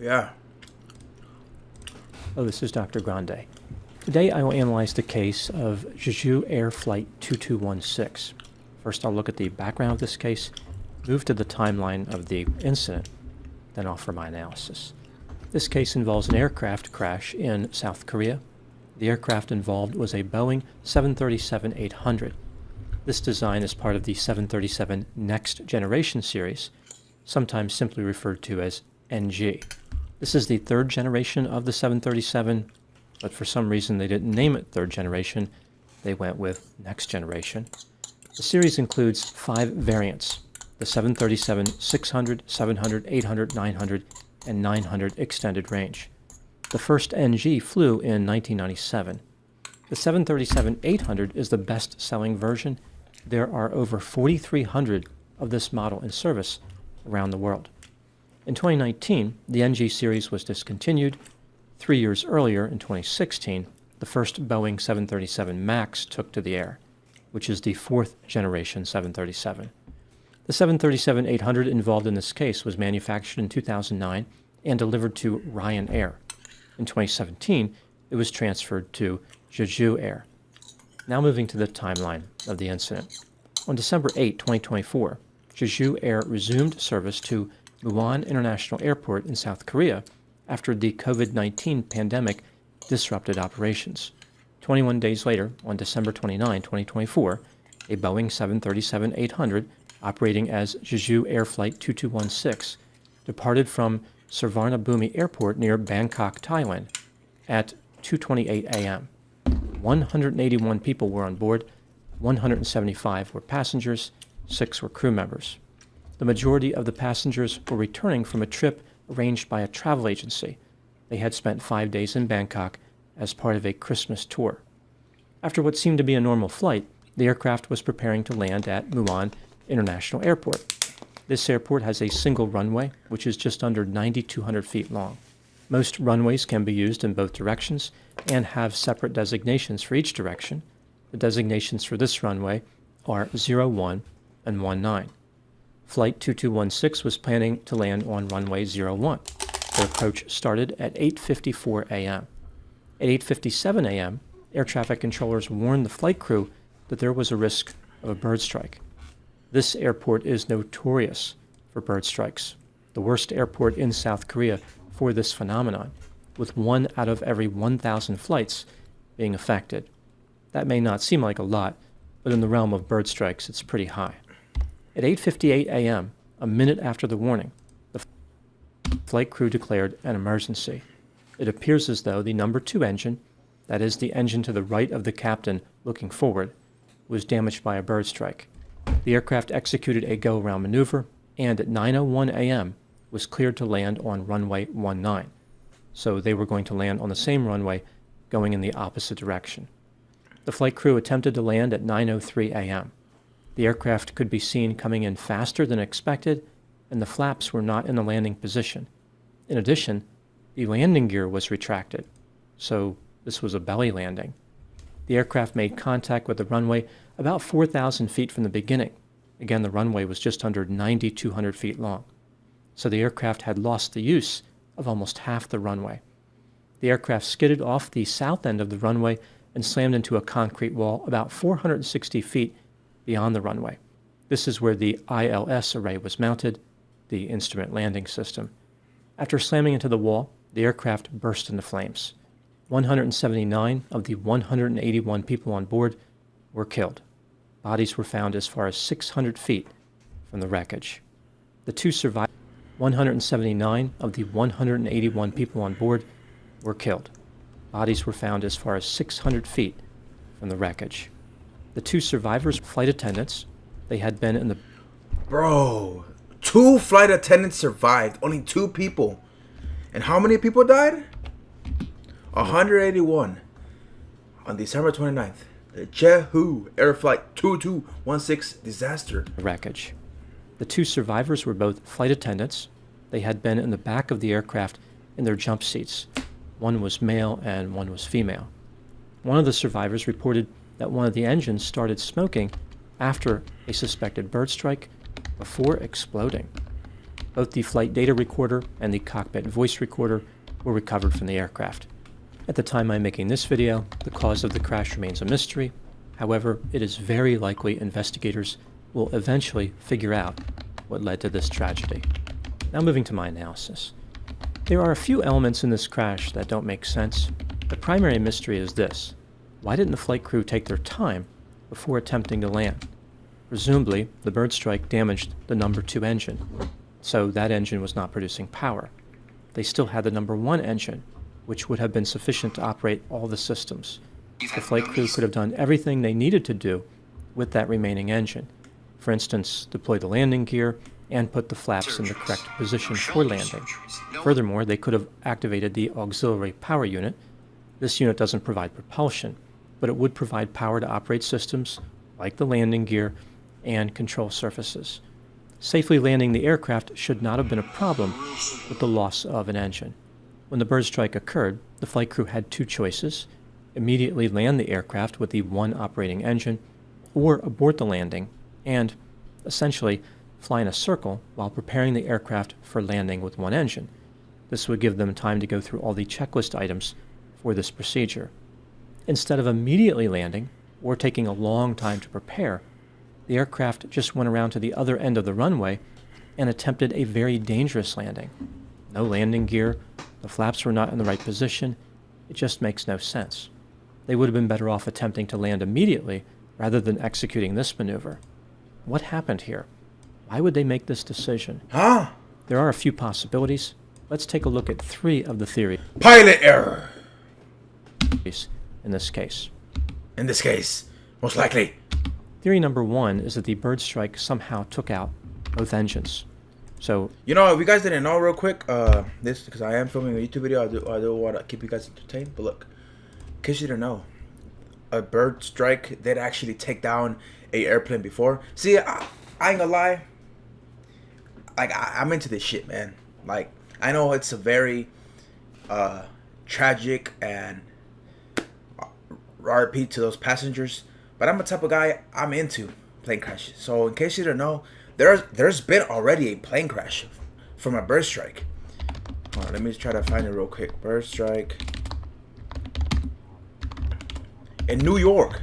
Yeah. Oh, this is Dr. Grande. Today I will analyze the case of Jeju Air Flight 2216. First I'll look at the background of this case, move to the timeline of the incident, then offer my analysis. This case involves an aircraft crash in South Korea. The aircraft involved was a Boeing 737-800. This design is part of the 737 Next Generation series, sometimes simply referred to as NG. This is the third generation of the 737, but for some reason they didn't name it third generation. They went with Next Generation. The series includes 5 variants: the 737-600, 700, 800, 900, and 900 extended range. The first NG flew in 1997. The 737-800 is the best-selling version. There are over 4,300 of this model in service around the world. In 2019, the NG series was discontinued. 3 years earlier, in 2016, the first Boeing 737 MAX took to the air, which is the 4th generation 737. The 737-800 involved in this case was manufactured in 2009 and delivered to Ryanair. In 2017, it was transferred to Jeju Air. Now moving to the timeline of the incident. On December 8, 2024, Jeju Air resumed service to Muan International Airport in South Korea after the COVID-19 pandemic disrupted operations. 21 days later, on December 29, 2024, a Boeing 737-800 operating as Jeju Air Flight 2216 departed from Suvarnabhumi Airport near Bangkok, Thailand at 2:28 a.m. 181 people were on board, 175 were passengers, 6 were crew members. The majority of the passengers were returning from a trip arranged by a travel agency. They had spent 5 days in Bangkok as part of a Christmas tour. After what seemed to be a normal flight, the aircraft was preparing to land at Muan International Airport. This airport has a single runway, which is just under 9,200 feet long. Most runways can be used in both directions and have separate designations for each direction. The designations for this runway are 01 and 19. Flight 2216 was planning to land on runway 01. Their approach started at 8:54 a.m. At 8:57 a.m., air traffic controllers warned the flight crew that there was a risk of a bird strike. This airport is notorious for bird strikes, the worst airport in South Korea for this phenomenon, with 1 out of every 1,000 flights being affected. That may not seem like a lot, but in the realm of bird strikes, it's pretty high. At 8:58 a.m., a minute after the warning, the flight crew declared an emergency. It appears as though the number 2 engine, that is the engine to the right of the captain looking forward, was damaged by a bird strike. The aircraft executed a go-around maneuver and at 9:01 a.m. was cleared to land on runway 19. So they were going to land on the same runway going in the opposite direction. The flight crew attempted to land at 9:03 a.m. The aircraft could be seen coming in faster than expected, and the flaps were not in the landing position. In addition, the landing gear was retracted, so this was a belly landing. The aircraft made contact with the runway about 4,000 feet from the beginning. Again, the runway was just under 9,200 feet long, so the aircraft had lost the use of almost half the runway. The aircraft skidded off the south end of the runway and slammed into a concrete wall about 460 feet beyond the runway. This is where the ILS array was mounted, the instrument landing system. After slamming into the wall, the aircraft burst into flames. 179 of the 181 people on board were killed. Bodies were found as far as 600 feet from the wreckage. The 2 survivors, 179 of the 181 people on board were killed. Bodies were found as far as 600 feet from the wreckage. The 2 survivors were flight attendants. They had been in the... Bro, 2 flight attendants survived. Only 2 people. And how many people died? 181. On December 29th, the Jeju Air Flight 2216 disaster. Wreckage. The 2 survivors were both flight attendants. They had been in the back of the aircraft in their jump seats. One was male and one was female. One of the survivors reported that one of the engines started smoking after a suspected bird strike before exploding. Both the flight data recorder and the cockpit voice recorder were recovered from the aircraft. At the time I'm making this video, the cause of the crash remains a mystery. However, it is very likely investigators will eventually figure out what led to this tragedy. Now moving to my analysis. There are a few elements in this crash that don't make sense. The primary mystery is this: why didn't the flight crew take their time before attempting to land? Presumably, the bird strike damaged the number 2 engine, so that engine was not producing power. They still had the number 1 engine, which would have been sufficient to operate all the systems. The flight crew could have done everything they needed to do with that remaining engine. For instance, deploy the landing gear and put the flaps in the correct position for landing. Furthermore, they could have activated the auxiliary power unit. This unit doesn't provide propulsion, but it would provide power to operate systems like the landing gear and control surfaces. Safely landing the aircraft should not have been a problem with the loss of an engine. When the bird strike occurred, the flight crew had 2 choices: immediately land the aircraft with the 1 operating engine, or abort the landing and, essentially, fly in a circle while preparing the aircraft for landing with 1 engine. This would give them time to go through all the checklist items for this procedure. Instead of immediately landing, or taking a long time to prepare, the aircraft just went around to the other end of the runway and attempted a very dangerous landing. No landing gear, the flaps were not in the right position. It just makes no sense. They would have been better off attempting to land immediately rather than executing this maneuver. What happened here? Why would they make this decision? There are a few possibilities. Let's take a look at 3 of the theories Pilot error. in this case. In this case, most likely. Theory number 1 is that the bird strike somehow took out both engines. So, You know, if you guys didn't know, real quick, this, because I am filming a YouTube video, I do want to keep you guys entertained. But look, in case you didn't know, a bird strike did actually take down a airplane before. See, I ain't gonna lie. Like, I'm into this shit, man. Like, I know it's a very tragic and RIP to those passengers, but I'm the type of guy, I'm into plane crashes. So in case you don't know, there's been already a plane crash from a bird strike. Hold on, let me try to find it real quick. Bird strike in New York.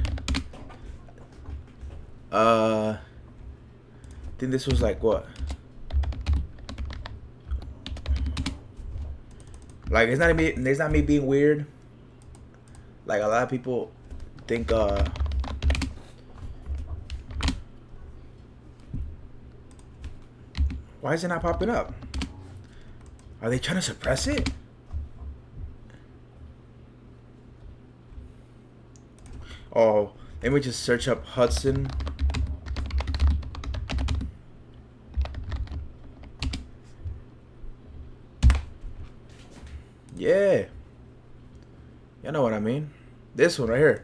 I think this was like what? Like, it's not me being weird. Like, a lot of people think why is it not popping up? Are they trying to suppress it? Oh, let me just search up Hudson. Yeah. You know what I mean. This one right here.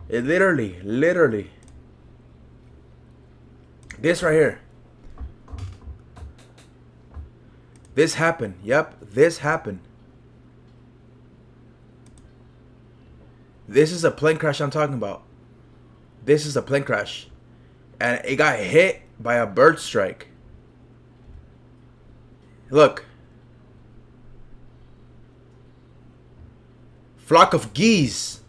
It literally. This right here. This happened. Yep, this happened. This is a plane crash I'm talking about. This is a plane crash. And it got hit by a bird strike. Look. Flock of geese.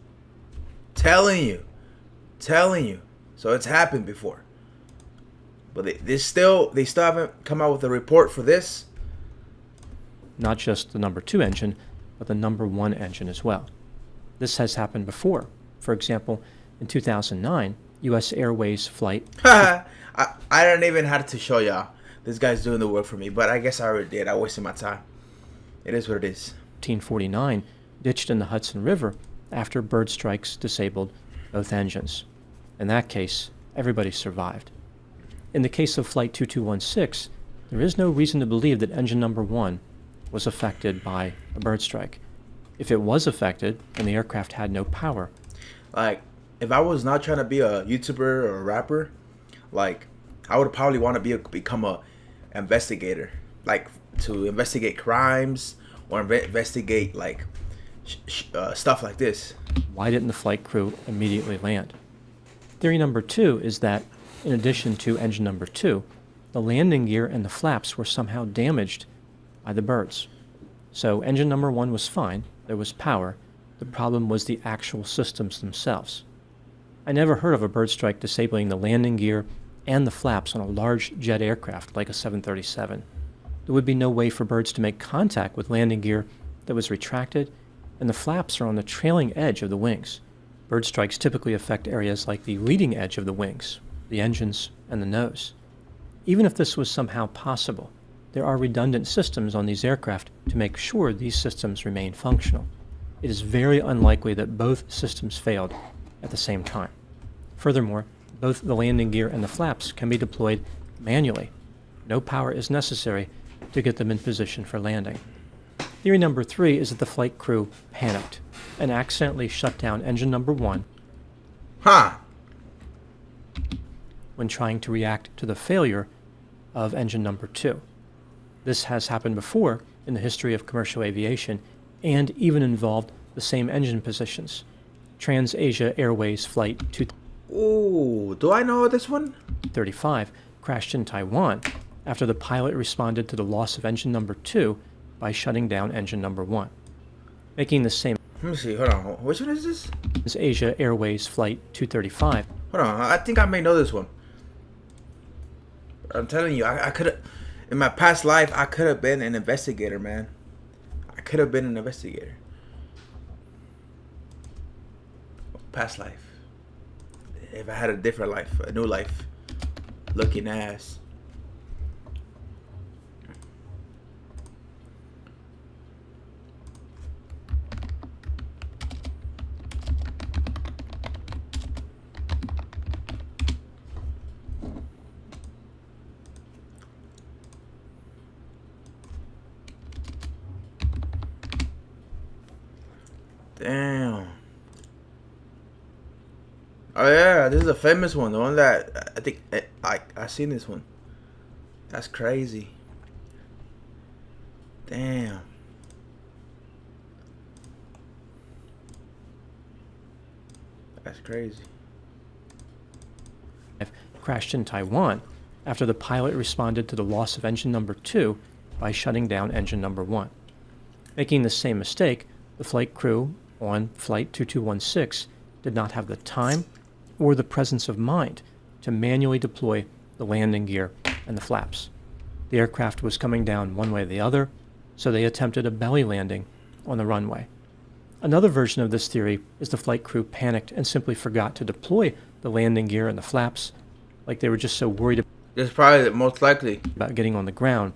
Telling you. So it's happened before. But they still haven't come out with a report for this. Not just the number 2 engine, but the number 1 engine as well. This has happened before. For example, in 2009, U.S. Airways flight... I don't even have to show y'all. This guy's doing the work for me, but I guess I already did. I wasted my time. It is what it is. 1949 ditched in the Hudson River after bird strikes disabled both engines. In that case, everybody survived. In the case of Flight 2216, there is no reason to believe that engine number 1 was affected by a bird strike. If it was affected and the aircraft had no power... Like, if I was not trying to be a YouTuber or a rapper, like, I would probably want to become a investigator. like to investigate crimes or investigate like stuff like this. Why didn't the flight crew immediately land? Theory number 2 is that, in addition to engine number 2, the landing gear and the flaps were somehow damaged by the birds. So engine number 1 was fine, there was power, the problem was the actual systems themselves. I never heard of a bird strike disabling the landing gear and the flaps on a large jet aircraft like a 737. There would be no way for birds to make contact with landing gear that was retracted, and the flaps are on the trailing edge of the wings. Bird strikes typically affect areas like the leading edge of the wings, the engines, and the nose. Even if this was somehow possible, there are redundant systems on these aircraft to make sure these systems remain functional. It is very unlikely that both systems failed at the same time. Furthermore, both the landing gear and the flaps can be deployed manually. No power is necessary to get them in position for landing. Theory number 3 is that the flight crew panicked and accidentally shut down engine number 1 when trying to react to the failure of engine number 2. This has happened before in the history of commercial aviation and even involved the same engine positions. Trans-Asia Airways Flight 235 Ooh, do I know this one? crashed in Taiwan after the pilot responded to the loss of engine number 2 by shutting down engine number 1. Making the same Let me see. Hold on. Which one is this? Trans-Asia Airways Flight 235 Hold on. I think I may know this one. I'm telling you, I could have. In my past life, I could have been an investigator, man. I could have been an investigator. Past life. If I had a different life, a new life, looking ass. Damn. Oh yeah, this is a famous one. The one that I think I seen this one. That's crazy. Damn. That's crazy. crashed in Taiwan after the pilot responded to the loss of engine number 2 by shutting down engine number 1. Making the same mistake, the flight crew on Flight 2216 did not have the time or the presence of mind to manually deploy the landing gear and the flaps. The aircraft was coming down one way or the other, so they attempted a belly landing on the runway. Another version of this theory is the flight crew panicked and simply forgot to deploy the landing gear and the flaps, like they were just so worried That's probably the most likely. about getting on the ground,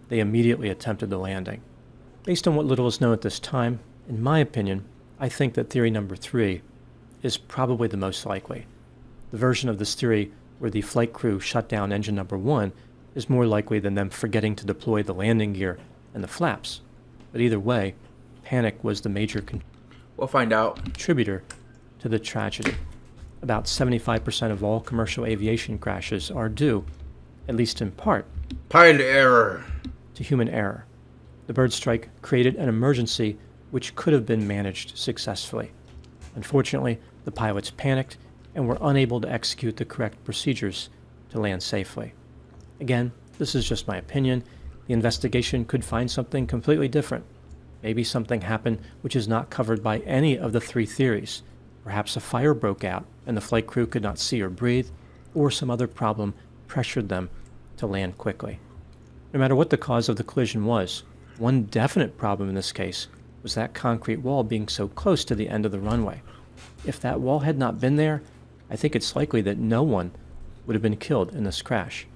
they immediately attempted the landing. Based on what little is known at this time, in my opinion, I think that theory number 3 is probably the most likely. The version of this theory where the flight crew shut down engine number 1 is more likely than them forgetting to deploy the landing gear and the flaps. But either way, panic was the major We'll find out. contributor to the tragedy. About 75% of all commercial aviation crashes are due, at least in part, Pilot error. to human error. The bird strike created an emergency which could have been managed successfully. Unfortunately, the pilots panicked and were unable to execute the correct procedures to land safely. Again, this is just my opinion. The investigation could find something completely different. Maybe something happened which is not covered by any of the 3 theories. Perhaps a fire broke out and the flight crew could not see or breathe, or some other problem pressured them to land quickly. No matter what the cause of the collision was, one definite problem in this case was that concrete wall being so close to the end of the runway. If that wall had not been there, I think it's likely that no one would have been killed in this crash.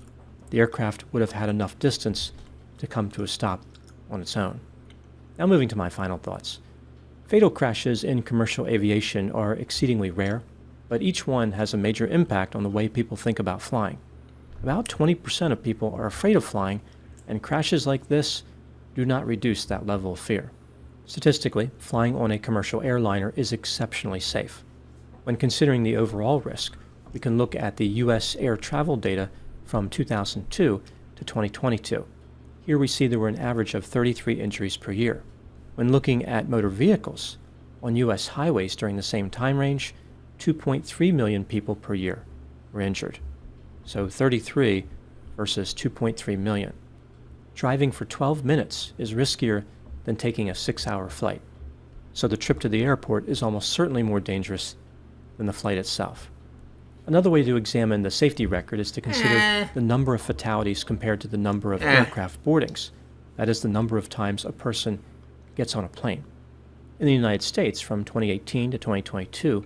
The aircraft would have had enough distance to come to a stop on its own. Now moving to my final thoughts. Fatal crashes in commercial aviation are exceedingly rare, but each one has a major impact on the way people think about flying. About 20% of people are afraid of flying, and crashes like this do not reduce that level of fear. Statistically, flying on a commercial airliner is exceptionally safe. When considering the overall risk, we can look at the U.S. air travel data from 2002 to 2022. Here we see there were an average of 33 injuries per year. When looking at motor vehicles on U.S. highways during the same time range, 2.3 million people per year were injured. So 33 versus 2.3 million. Driving for 12 minutes is riskier than taking a 6-hour flight. So the trip to the airport is almost certainly more dangerous than the flight itself. Another way to examine the safety record is to consider the number of fatalities compared to the number of aircraft boardings. That is the number of times a person gets on a plane. In the United States, from 2018 to 2022,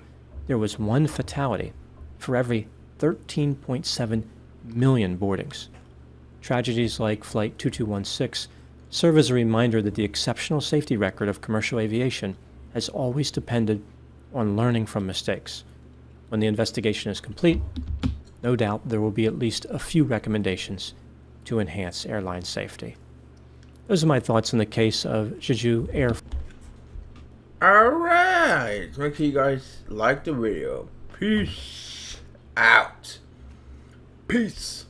there was 1 fatality for every 13.7 million boardings. Tragedies like Flight 2216 serve as a reminder that the exceptional safety record of commercial aviation has always depended on learning from mistakes. When the investigation is complete, no doubt there will be at least a few recommendations to enhance airline safety. Those are my thoughts on the case of Jeju Air. Alright, make sure you guys like the video. Peace out. Peace.